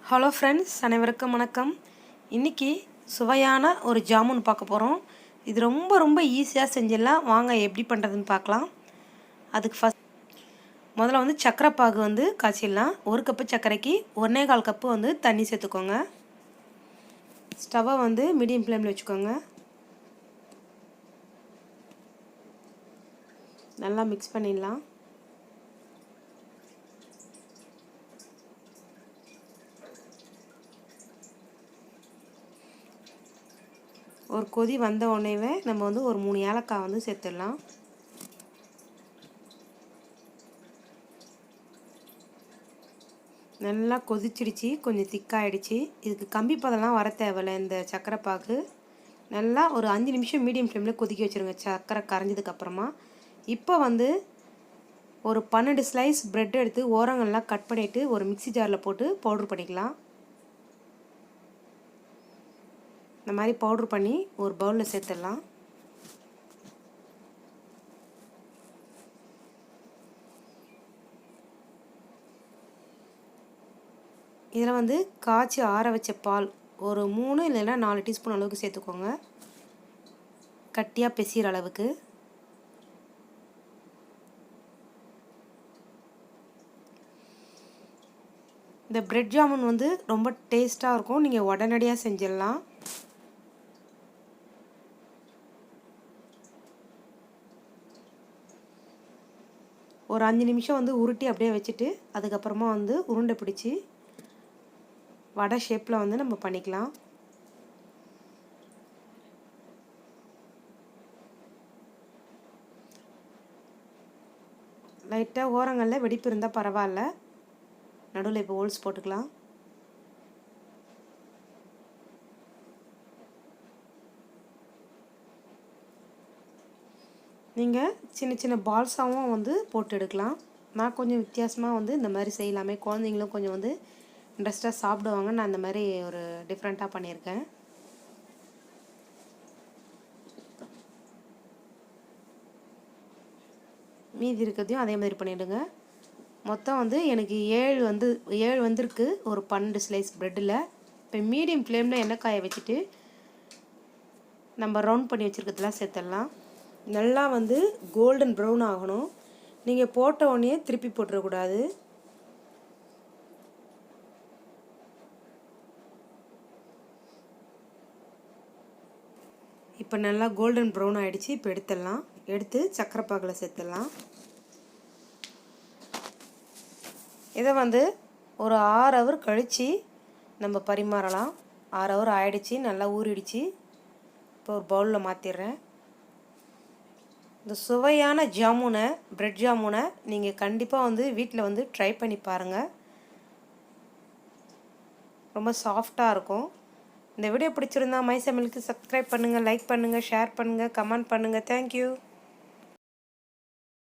Hello friends, அனைவருக்கும் வணக்கம். இன்றைக்கி சுவையான ஒரு ஜாமுன் பார்க்க போகிறோம். இது ரொம்ப ரொம்ப ஈஸியாக செஞ்சிடலாம். வாங்க எப்படி பண்ணுறதுன்னு பார்க்கலாம். அதுக்கு முதல்ல வந்து சர்க்கரை பாகு வந்து காய்ச்சிடலாம். 1 கப்பு சர்க்கரைக்கு 1.25 கப்பு வந்து தண்ணி சேர்த்துக்கோங்க. ஸ்டவ்வை வந்து மீடியம் ஃப்ளேமில் வச்சுக்கோங்க. நல்லா மிக்ஸ் பண்ணிடலாம். ஒரு கொதி வந்த உடனேவே நம்ம வந்து ஒரு 3 ஏலக்காய் வந்து சேர்த்துடலாம். நல்லா கொதிச்சிடுச்சு, கொஞ்சம் திக்காயிடுச்சு. இதுக்கு கம்பி பதெல்லாம் வர தேவையில்லை. இந்த சர்க்கரை பாகு நல்லா ஒரு 5 நிமிஷம் மீடியம் ஃப்ளேமில் கொதிக்க வச்சுருங்க, சர்க்கரை கரைஞ்சதுக்கப்புறமா. இப்போ வந்து ஒரு 12 ஸ்லைஸ் ப்ரெட் எடுத்து ஓரங்கள்லாம் கட் பண்ணிவிட்டு ஒரு மிக்ஸி ஜாரில் போட்டு பவுட்ரு பண்ணிக்கலாம். இந்த மாதிரி பவுட்ரு பண்ணி ஒரு பவுலில் சேர்த்துடலாம். இதில் வந்து காய்ச்சி ஆற வச்ச பால் ஒரு 3 இல்லைன்னா 4 டீஸ்பூன் அளவுக்கு சேர்த்துக்கோங்க, கட்டியாக பிசைகிற அளவுக்கு. இந்த பிரெட் ஜாமுன் வந்து ரொம்ப டேஸ்ட்டாக இருக்கும். நீங்கள் உடனடியாக செஞ்சிடலாம். ஒரு 5 நிமிஷம் வந்து உருட்டி அப்படியே வச்சுட்டு அதுக்கப்புறமா வந்து உருண்டை பிடிச்சி வடை ஷேப்பில் வந்து நம்ம பண்ணிக்கலாம். லைட்டாக ஓரங்களில் வெடிப்பு இருந்தால் பரவாயில்ல, நடுவில் இப்போ ஹோல்ஸ் போட்டுக்கலாம். நீங்கள் சின்ன சின்ன பால்ஸாகவும் வந்து போட்டு எடுக்கலாம். நான் கொஞ்சம் வித்தியாசமாக வந்து இந்த மாதிரி செய்யலாமே, குழந்தைங்களும் கொஞ்சம் வந்து இன்ட்ரெஸ்ட்டாக சாப்பிடுவாங்க. நான் இந்த மாதிரி ஒரு டிஃப்ரெண்ட்டாக பண்ணியிருக்கேன். மீதி இருக்கிறதையும் அதே மாதிரி பண்ணிவிடுங்க. மொத்தம் வந்து எனக்கு 7 வந்திருக்கு ஒரு 12 ஸ்லைஸ் ப்ரெட்டில். இப்போ மீடியம் ஃப்ளேமில் எண்ணெய் காய வச்சுட்டு நம்ம ரவுண்ட் பண்ணி வச்சுருக்கிறதுலாம் சேர்த்துடலாம். நல்லா வந்து கோல்டன் ப்ரௌன் ஆகணும். நீங்கள் போட்ட உடனே திருப்பி போட்டுறக்கூடாது. இப்போ நல்லா கோல்டன் ப்ரௌன் ஆகிடுச்சு. இப்போ எடுத்து சர்க்கரை பாகில் சேர்த்துடலாம். இதை வந்து ஒரு 6 ஹவர் கழித்து நம்ம பரிமாறலாம். 6 ஹவர் ஆகிடுச்சு, நல்லா ஊறிடுச்சு. இப்போ ஒரு பவுலில் மாற்றிடுறேன். இந்த சுவையான ஜாமுனை, பிரெட் ஜாமுனை நீங்கள் கண்டிப்பாக வந்து வீட்டில் வந்து ட்ரை பண்ணி பாருங்கள். ரொம்ப சாஃப்டாக இருக்கும். இந்த வீடியோ பிடிச்சிருந்தா மை சமையலுக்கு சப்ஸ்கிரைப் பண்ணுங்கள், லைக் பண்ணுங்கள், ஷேர் பண்ணுங்கள், கமெண்ட் பண்ணுங்கள். தேங்க்யூ.